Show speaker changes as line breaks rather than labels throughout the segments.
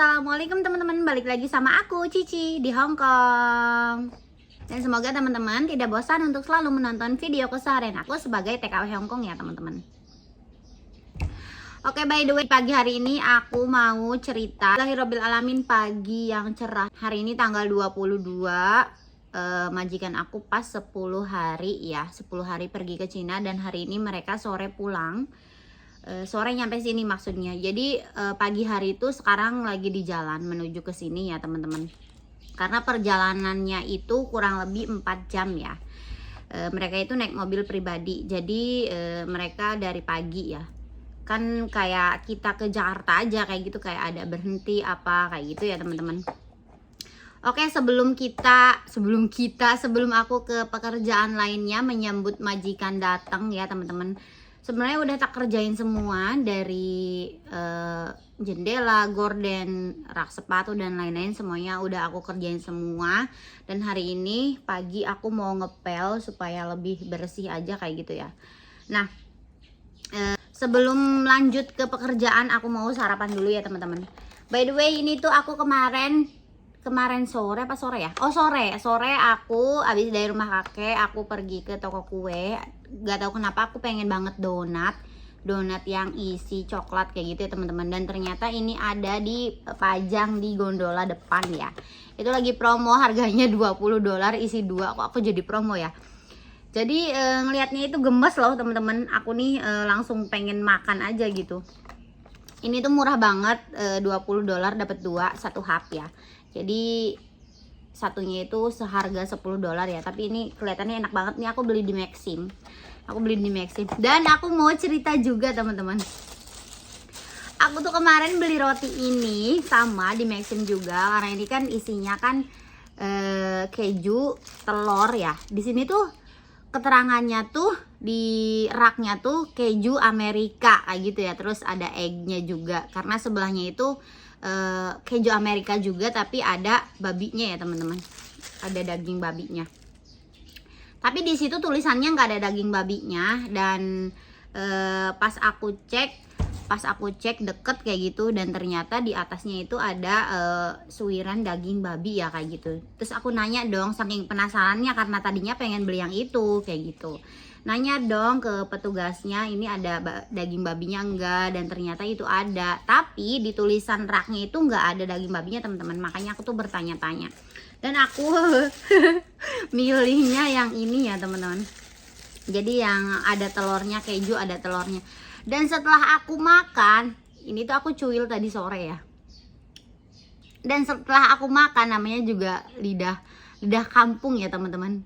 Assalamualaikum teman-teman, balik lagi sama aku Cici di Hong Kong. Dan semoga teman-teman tidak bosan untuk selalu menonton video keseharian aku sebagai TKW Hong Kong ya teman-teman. Oke, by the way, pagi hari ini aku mau cerita Lahirobbil Alamin pagi yang cerah. Hari ini tanggal 22, majikan aku pas 10 hari ya, 10 hari pergi ke Cina dan hari ini mereka sore pulang. Sore nyampe sini maksudnya. Jadi pagi hari itu sekarang lagi di jalan menuju ke sini ya teman-teman. Karena perjalanannya itu kurang lebih 4 jam ya. Mereka itu naik mobil pribadi. Jadi mereka dari pagi ya. Kan kayak kita ke Jakarta aja kayak gitu, kayak ada berhenti apa kayak gitu ya teman-teman. Oke, sebelum aku ke pekerjaan lainnya menyambut majikan datang ya teman-teman. Sebenarnya udah tak kerjain semua dari jendela, gorden, rak sepatu dan lain-lain, semuanya udah aku kerjain semua. Dan hari ini pagi aku mau ngepel supaya lebih bersih aja kayak gitu ya. Nah, sebelum lanjut ke pekerjaan aku mau sarapan dulu ya teman-teman. By the way, ini tuh aku kemarin sore apa sore ya? Oh sore aku abis dari rumah kakek aku pergi ke toko kue. Gak tahu kenapa aku pengen banget donat yang isi coklat kayak gitu ya teman-teman. Dan ternyata ini ada dipajang di gondola depan ya. Itu lagi promo, harganya $20 isi 2. Kok aku jadi promo ya? Jadi ngelihatnya itu gemes loh teman-teman. Aku nih langsung pengen makan aja gitu. Ini tuh murah banget, $20 dapat 2 satu hap ya. Jadi satunya itu seharga $10 ya. Tapi ini kelihatannya enak banget nih, aku beli di Maxim. Dan aku mau cerita juga teman-teman. Aku tuh kemarin beli roti ini sama di Maxim juga, karena ini kan isinya kan keju, telur ya. Di sini tuh keterangannya tuh di raknya tuh keju Amerika kayak gitu ya. Terus ada eggnya juga, karena sebelahnya itu keju Amerika juga tapi ada babinya ya teman-teman, ada daging babinya. Tapi di situ tulisannya nggak ada daging babinya. Dan pas aku cek deket kayak gitu, dan ternyata di atasnya itu ada suiran daging babi ya kayak gitu. Terus aku nanya dong, saking penasarannya karena tadinya pengen beli yang itu kayak gitu. Nanya dong ke petugasnya, ini ada daging babinya enggak, dan ternyata itu ada. Tapi di tulisan raknya itu enggak ada daging babinya teman-teman. Makanya aku tuh bertanya-tanya. Dan aku milihnya yang ini ya teman-teman. Jadi yang ada telurnya, keju ada telurnya. Dan setelah aku makan, ini tuh aku cuil tadi sore ya. Dan setelah aku makan, namanya juga lidah kampung ya teman-teman.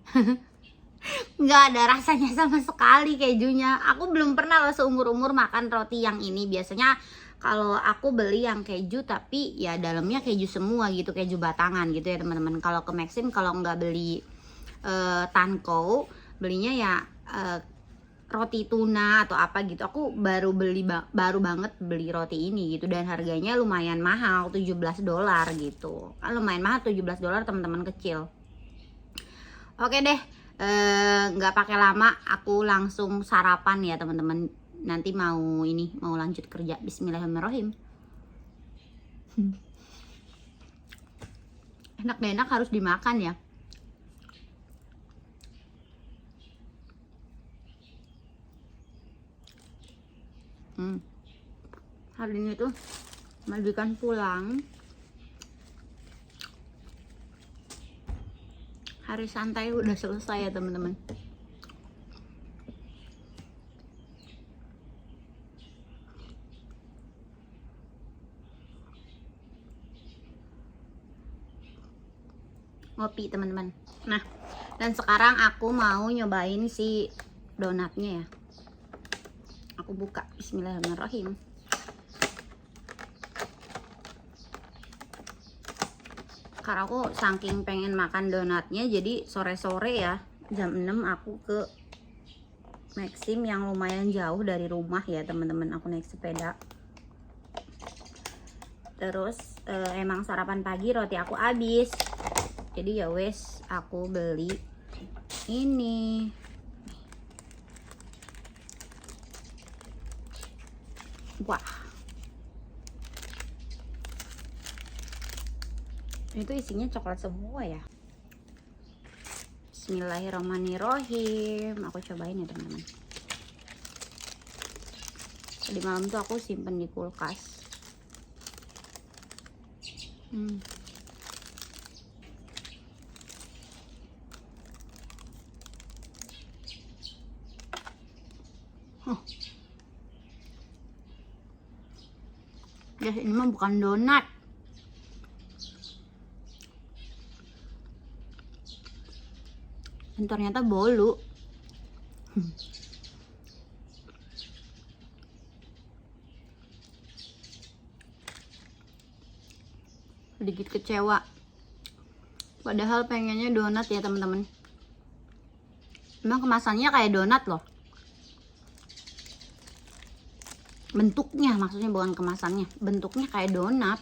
Nggak ada rasanya sama sekali kejunya. Aku belum pernah loh seumur-umur makan roti yang ini. Biasanya kalau aku beli yang keju tapi ya dalamnya keju semua gitu, keju batangan gitu ya teman-teman. Kalau ke Maxim kalau nggak beli Tankou, belinya ya roti tuna atau apa gitu. Aku baru banget beli roti ini gitu, dan harganya lumayan mahal, $17 gitu. Kan lumayan mahal, $17 teman-teman, kecil. Oke deh, nggak pakai lama, aku langsung sarapan ya teman-teman. Nanti mau lanjut kerja. Bismillahirrahmanirrahim. Enak harus dimakan ya. Hari ini tuh majikan pulang, hari santai udah selesai ya teman-teman. Ngopi teman-teman. Nah, dan sekarang aku mau nyobain si donatnya ya. Aku buka. Bismillahirrahmanirrahim. Karena aku saking pengen makan donatnya, jadi sore-sore ya jam 6 aku ke Maxim yang lumayan jauh dari rumah ya teman-teman. Aku naik sepeda. Terus emang sarapan pagi roti aku habis. Jadi ya wes, aku beli ini. Wah, Itu isinya coklat semua ya. Bismillahirrahmanirrahim. Aku cobain ya teman-teman. Tadi malam tuh aku simpen di kulkas. Guys, ini mah bukan donat. Dan ternyata bolu. Sedikit kecewa. Padahal pengennya donat ya teman-teman. Emang kemasannya kayak donat loh. Bentuknya, maksudnya bukan kemasannya, bentuknya kayak donat.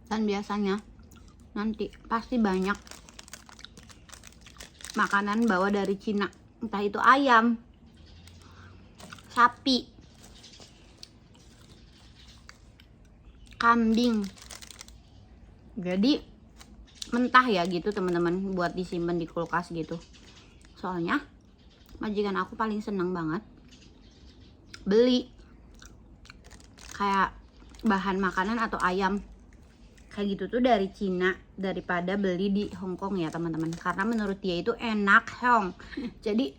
Dan biasanya nanti pasti banyak makanan bawa dari Cina, entah itu ayam, sapi, kambing. Jadi mentah ya gitu teman-teman, buat disimpan di kulkas gitu. Soalnya majikan aku paling seneng banget beli kayak bahan makanan atau ayam kayak gitu tuh dari Cina daripada beli di Hong Kong ya teman-teman, karena menurut dia itu enak Hong. Jadi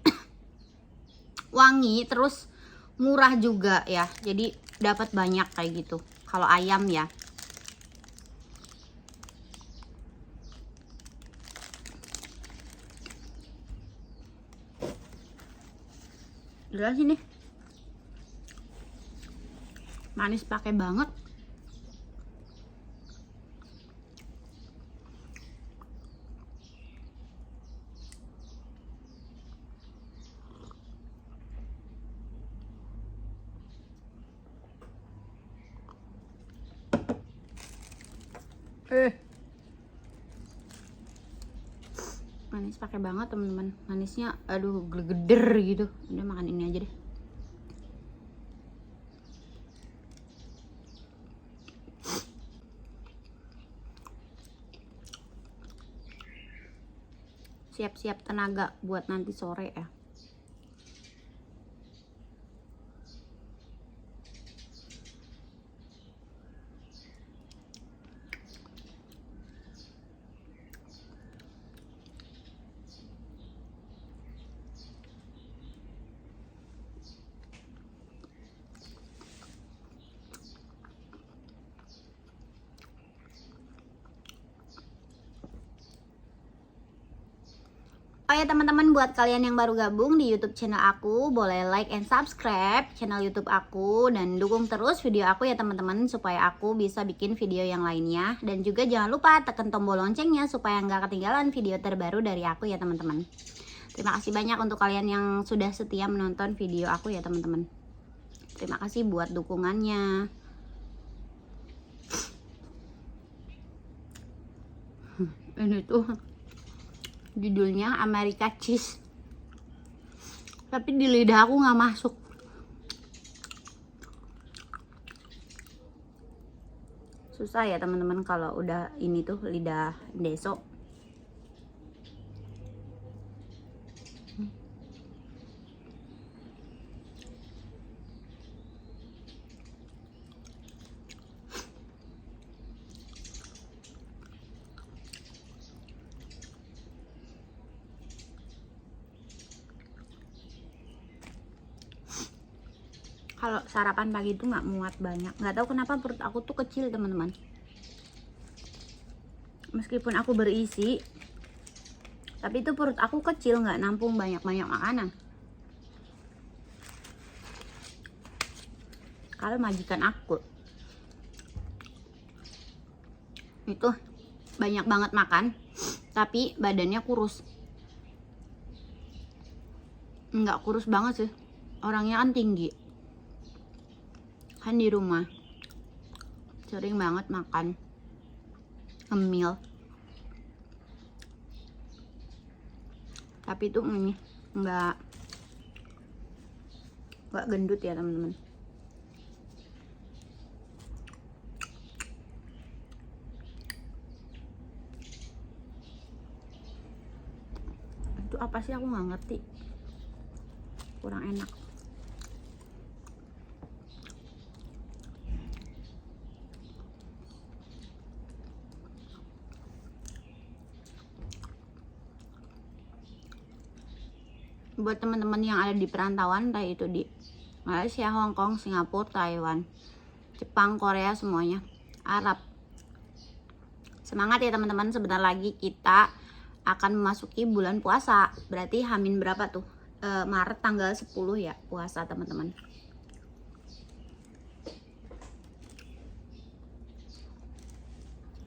wangi terus murah juga ya, jadi dapat banyak kayak gitu kalau ayam ya. Jelas ini manis pakai banget. Manis pakai banget teman-teman, manisnya aduh geder gitu. Udah makan ini aja deh. Siap-siap tenaga buat nanti sore ya. Oh ya teman-teman, buat kalian yang baru gabung di YouTube channel aku, boleh like and subscribe channel YouTube aku dan dukung terus video aku ya teman-teman, supaya aku bisa bikin video yang lainnya. Dan juga jangan lupa tekan tombol loncengnya supaya nggak ketinggalan video terbaru dari aku ya teman-teman. Terima kasih banyak untuk kalian yang sudah setia menonton video aku ya teman-teman. Terima kasih buat dukungannya. Ini tuh judulnya America Cheese, tapi di lidah aku nggak masuk. Susah ya teman-teman kalau udah ini tuh lidah deso. Kalau sarapan pagi itu nggak muat banyak, nggak tahu kenapa perut aku tuh kecil teman-teman. Meskipun aku berisi, tapi itu perut aku kecil, nggak nampung banyak-banyak makanan. Kalau majikan aku itu banyak banget makan tapi badannya kurus. Nggak kurus banget sih, orangnya kan tinggi kan, di rumah sering banget makan ngemil, tapi itu ini nggak gendut ya teman-teman. Itu apa sih, aku nggak ngerti, kurang enak. Buat teman-teman yang ada di perantauan, entah itu di Malaysia, Hong Kong, Singapura, Taiwan, Jepang, Korea, semuanya, Arab, semangat ya teman-teman. Sebentar lagi kita akan memasuki bulan puasa. Berarti Hamin berapa tuh? Maret tanggal 10 ya puasa teman-teman.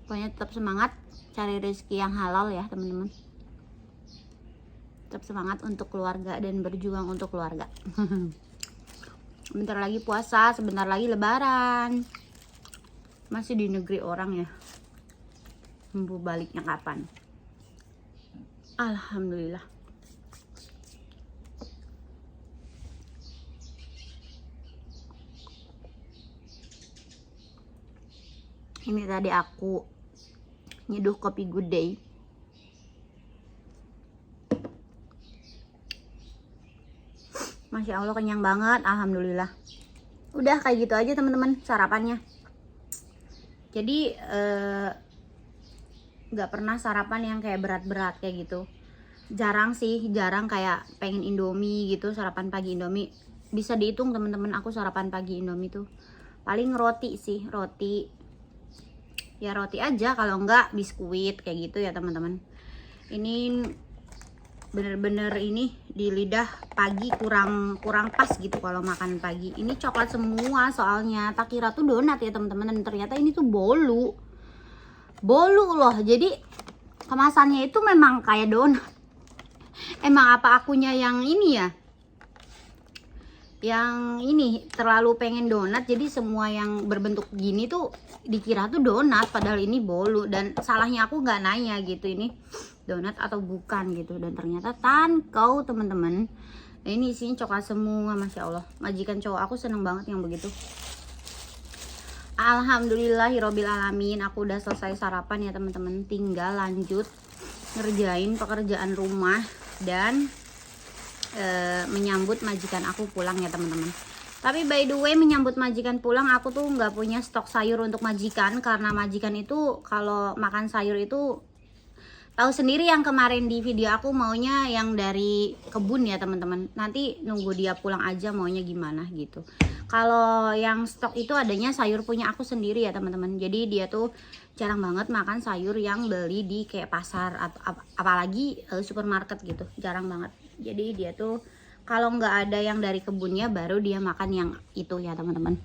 Pokoknya tetap semangat cari rezeki yang halal ya teman-teman. Tetap semangat untuk keluarga dan berjuang untuk keluarga. Bentar lagi puasa, sebentar lagi lebaran. Masih di negeri orang ya. Nunggu baliknya kapan? Alhamdulillah. Ini tadi aku nyeduh kopi Good Day. Masya Allah kenyang banget, alhamdulillah. Udah kayak gitu aja teman-teman sarapannya. Jadi nggak pernah sarapan yang kayak berat-berat kayak gitu. Jarang sih, jarang kayak pengen Indomie gitu, sarapan pagi Indomie. Bisa dihitung teman-teman, aku sarapan pagi Indomie tuh paling roti sih, roti. Ya roti aja, kalau enggak biskuit kayak gitu ya teman-teman. Ini bener-bener ini di lidah pagi kurang pas gitu kalau makan pagi. Ini coklat semua soalnya, tak kira tuh donat ya teman-teman, dan ternyata ini tuh bolu loh. Jadi kemasannya itu memang kayak donat. Emang apa akunya yang ini ya, yang ini terlalu pengen donat, jadi semua yang berbentuk gini tuh dikira tuh donat, padahal ini bolu. Dan salahnya aku nggak nanya gitu ini donat atau bukan gitu, dan ternyata tankau teman-teman. Ini isinya coklat semua, masya Allah. Majikan cowok aku seneng banget yang begitu. Alhamdulillahirobbil alamin, aku udah selesai sarapan ya teman-teman. Tinggal lanjut ngerjain pekerjaan rumah dan menyambut majikan aku pulang ya teman-teman. Tapi by the way, menyambut majikan pulang, aku tuh nggak punya stok sayur untuk majikan, karena majikan itu kalau makan sayur itu tahu sendiri, yang kemarin di video aku maunya yang dari kebun ya teman-teman. Nanti nunggu dia pulang aja maunya gimana gitu. Kalau yang stok itu adanya sayur punya aku sendiri ya teman-teman. Jadi dia tuh jarang banget makan sayur yang beli di kayak pasar atau apalagi supermarket gitu, jarang banget. Jadi dia tuh kalau nggak ada yang dari kebunnya baru dia makan yang itu ya teman-teman.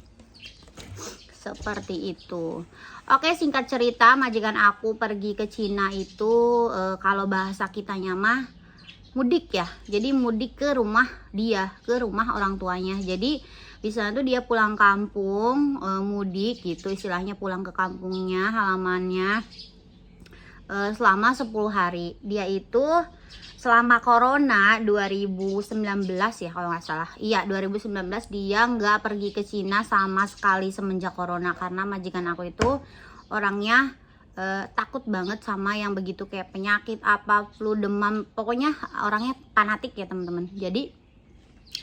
Seperti itu. Oke, singkat cerita, majikan aku pergi ke Cina itu kalau bahasa kitanya mah mudik ya. Jadi mudik ke rumah dia, ke rumah orang tuanya. Jadi di sana tuh dia pulang kampung, mudik gitu istilahnya, pulang ke kampungnya, halamannya selama 10 hari. Dia itu selama corona 2019 ya kalau nggak salah. Iya 2019 dia nggak pergi ke Cina sama sekali semenjak corona, karena majikan aku itu orangnya takut banget sama yang begitu kayak penyakit apa, flu, demam, pokoknya orangnya fanatik ya teman-teman. Jadi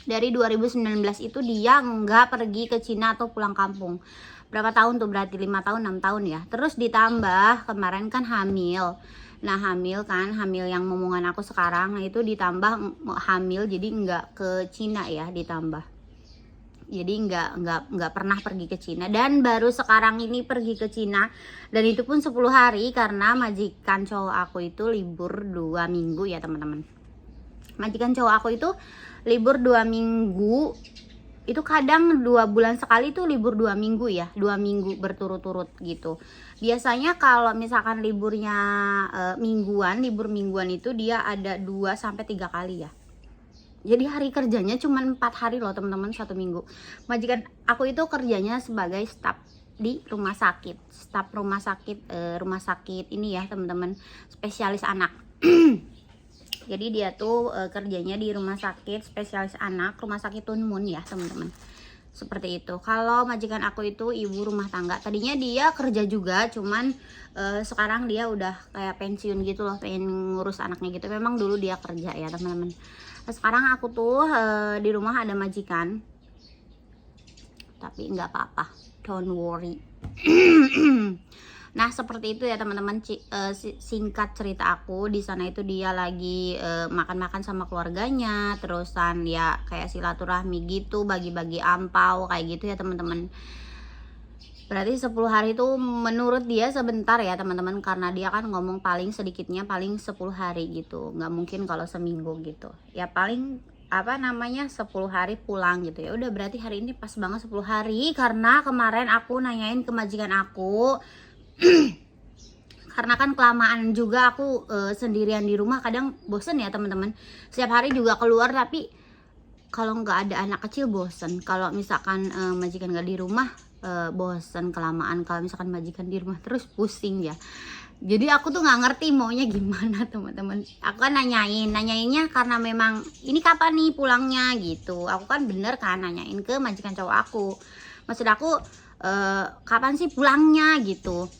dari 2019 itu dia nggak pergi ke Cina atau pulang kampung. Berapa tahun tuh, berarti 5 tahun 6 tahun ya. Terus ditambah kemarin kan hamil. Nah hamil kan, hamil yang momongan aku sekarang, nah itu ditambah hamil, jadi nggak ke Cina ya, ditambah. Jadi nggak pernah pergi ke Cina, dan baru sekarang ini pergi ke Cina, dan itu pun 10 hari karena majikan cowok aku itu libur 2 minggu ya teman-teman. Majikan cowok aku itu libur 2 minggu itu kadang 2 bulan sekali tuh libur 2 minggu ya, 2 minggu berturut-turut gitu. Biasanya kalau misalkan liburnya libur mingguan itu dia ada 2 sampai 3 kali ya. Jadi hari kerjanya cuma 4 hari loh teman-teman, 1 minggu. Majikan aku itu kerjanya sebagai staf di rumah sakit, staf rumah sakit ini ya teman-teman, spesialis anak. Jadi dia tuh kerjanya di rumah sakit spesialis anak, rumah sakit Tunmun ya teman-teman. Seperti itu. Kalau majikan aku itu ibu rumah tangga. Tadinya dia kerja juga, cuman sekarang dia udah kayak pensiun gitu loh, pengen ngurus anaknya gitu. Memang dulu dia kerja ya teman-teman. Nah, sekarang aku tuh di rumah ada majikan. Tapi nggak apa-apa, don't worry. Nah seperti itu ya teman-teman, singkat cerita aku di sana itu dia lagi makan-makan sama keluarganya, terusan ya kayak silaturahmi gitu, bagi-bagi ampau kayak gitu ya teman-teman. Berarti 10 hari itu menurut dia sebentar ya teman-teman, karena dia kan ngomong paling sedikitnya paling 10 hari gitu, nggak mungkin kalau seminggu gitu ya, paling 10 hari pulang gitu ya. Udah berarti hari ini pas banget 10 hari, karena kemarin aku nanyain ke majikan aku karena kan kelamaan juga aku sendirian di rumah, kadang bosen ya teman-teman. Setiap hari juga keluar, tapi kalau nggak ada anak kecil bosen. Kalau misalkan majikan nggak di rumah bosen kelamaan. Kalau misalkan majikan di rumah terus pusing ya. Jadi aku tuh nggak ngerti maunya gimana teman-teman. Aku kan nanyainnya karena memang ini kapan nih pulangnya gitu. Aku kan bener kan nanyain ke majikan cowok aku. Maksud aku kapan sih pulangnya gitu.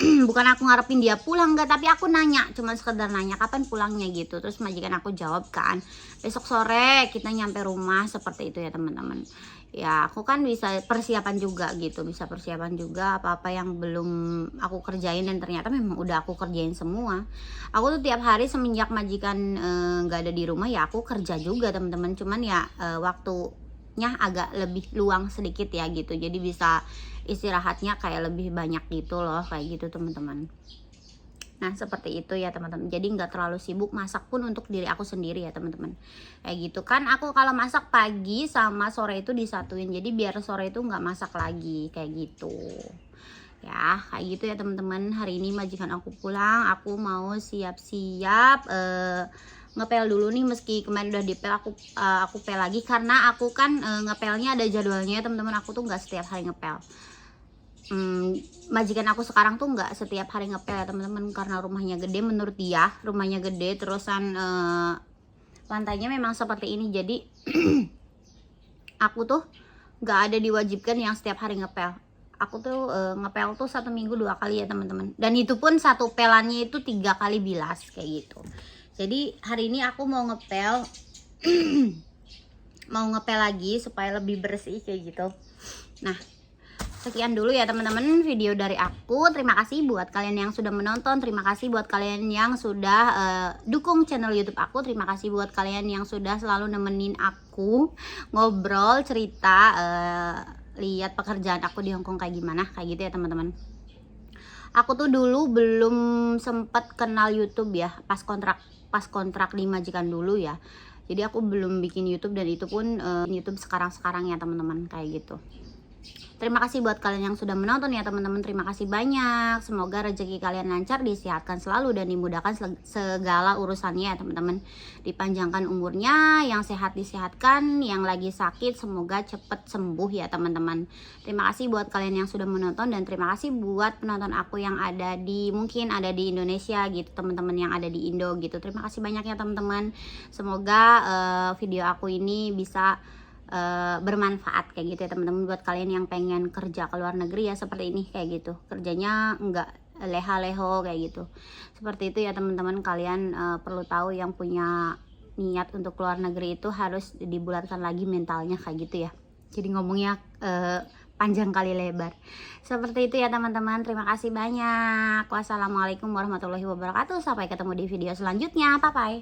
Bukan aku ngarepin dia pulang enggak, tapi aku nanya, cuma sekedar nanya kapan pulangnya gitu. Terus majikan aku jawab kan, besok sore kita nyampe rumah, seperti itu ya teman-teman. Ya aku kan bisa persiapan juga gitu, bisa persiapan juga apa-apa yang belum aku kerjain, dan ternyata memang udah aku kerjain semua. Aku tuh tiap hari semenjak majikan nggak ada di rumah ya aku kerja juga teman-teman, cuman ya waktunya agak lebih luang sedikit ya gitu, jadi bisa istirahatnya kayak lebih banyak gitu loh, kayak gitu teman-teman. Nah seperti itu ya teman-teman, jadi nggak terlalu sibuk masak pun untuk diri aku sendiri ya teman-teman, kayak gitu kan. Aku kalau masak pagi sama sore itu disatuin, jadi biar sore itu nggak masak lagi kayak gitu ya, kayak gitu ya teman-teman. Hari ini majikan aku pulang, aku mau siap-siap ngepel dulu nih. Meski kemarin udah dipel, aku pel lagi karena aku kan ngepelnya ada jadwalnya teman-teman. Aku tuh nggak setiap hari ngepel. Majikan aku sekarang tuh nggak setiap hari ngepel ya teman-teman, karena rumahnya gede, menurut dia rumahnya gede, terusan lantainya memang seperti ini. Jadi aku tuh nggak ada diwajibkan yang setiap hari ngepel. Aku tuh ngepel tuh 1 minggu 2 kali ya teman-teman, dan itu pun satu pelannya itu 3 kali bilas kayak gitu. Jadi hari ini aku mau ngepel mau ngepel lagi supaya lebih bersih kayak gitu. Nah sekian dulu ya teman-teman video dari aku. Terima kasih buat kalian yang sudah menonton, terima kasih buat kalian yang sudah dukung channel YouTube aku, terima kasih buat kalian yang sudah selalu nemenin aku ngobrol, cerita, lihat pekerjaan aku di Hongkong kayak gimana, kayak gitu ya teman-teman. Aku tuh dulu belum sempat kenal YouTube ya, pas kontrak di majikan dulu ya. Jadi aku belum bikin YouTube, dan itu pun YouTube sekarang ya teman-teman, kayak gitu. Terima kasih buat kalian yang sudah menonton ya teman-teman. Terima kasih banyak. Semoga rezeki kalian lancar, disehatkan selalu, dan dimudahkan segala urusannya ya teman-teman. Dipanjangkan umurnya, yang sehat disehatkan, yang lagi sakit semoga cepet sembuh ya teman-teman. Terima kasih buat kalian yang sudah menonton, dan terima kasih buat penonton aku yang mungkin ada di Indonesia gitu, teman-teman yang ada di Indo gitu. Terima kasih banyak ya teman-teman. Semoga video aku ini bisa bermanfaat kayak gitu ya teman-teman, buat kalian yang pengen kerja ke luar negeri ya, seperti ini kayak gitu, kerjanya enggak leha-leho kayak gitu. Seperti itu ya teman-teman. Kalian perlu tahu, yang punya niat untuk keluar negeri itu harus dibulatkan lagi mentalnya kayak gitu ya. Jadi ngomongnya panjang kali lebar. Seperti itu ya teman-teman. Terima kasih banyak. Wassalamualaikum warahmatullahi wabarakatuh. Sampai ketemu di video selanjutnya. Bye bye.